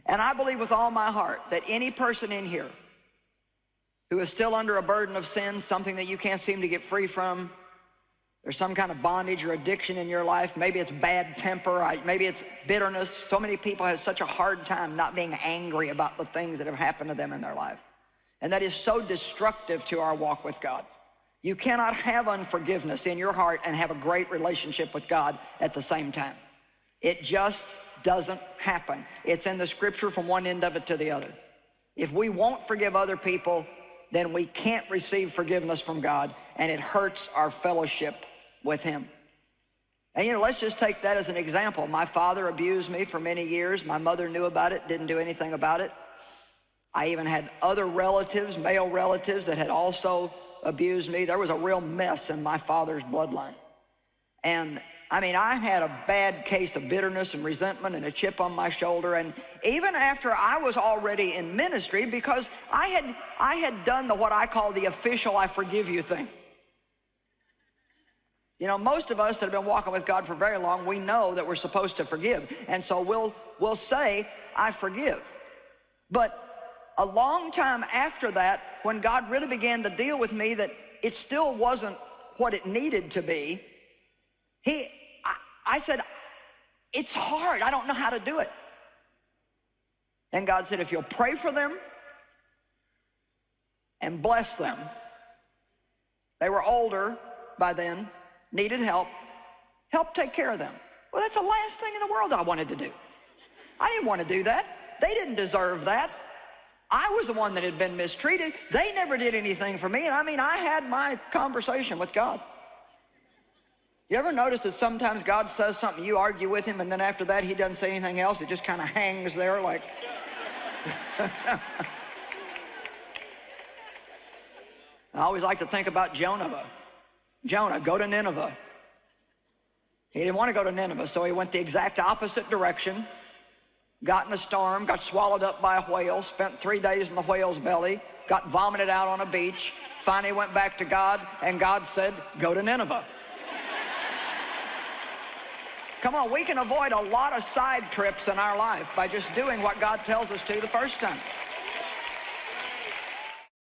And I believe with all my heart that any person in here who is still under a burden of sin, something that you can't seem to get free from, there's some kind of bondage or addiction in your life. Maybe it's bad temper. Maybe it's bitterness. So many people have such a hard time not being angry about the things that have happened to them in their life. And that is so destructive to our walk with God. You cannot have unforgiveness in your heart and have a great relationship with God at the same time. It just doesn't happen. It's in the Scripture from one end of it to the other. If we won't forgive other people, then we can't receive forgiveness from God, and it hurts our fellowship with Him. And let's just take that as an example. My father abused me for many years. My mother knew about it, didn't do anything about it. I even had other relatives, male relatives, that had also abused me. There was a real mess in my father's bloodline. And I had a bad case of bitterness and resentment and a chip on my shoulder. And even after I was already in ministry, because I had done what I call the official I forgive you thing. Most of us that have been walking with God for very long, we know that we're supposed to forgive. And so we'll say, I forgive. But a long time after that, when God really began to deal with me that it still wasn't what it needed to be, I said, it's hard. I don't know how to do it. And God said, if you'll pray for them and bless them. They were older by then, needed help. Help take care of them. Well, that's the last thing in the world I wanted to do. I didn't want to do that. They didn't deserve that. I was the one that had been mistreated. They never did anything for me. And I had my conversation with God. You ever notice that sometimes God says something, you argue with Him, and then after that He doesn't say anything else? It just kind of hangs there like... I always like to think about Jonah. Jonah, go to Nineveh. He didn't want to go to Nineveh, so he went the exact opposite direction, got in a storm, got swallowed up by a whale, spent 3 days in the whale's belly, got vomited out on a beach, finally went back to God, and God said, go to Nineveh. Come on, we can avoid a lot of side trips in our life by just doing what God tells us to the first time.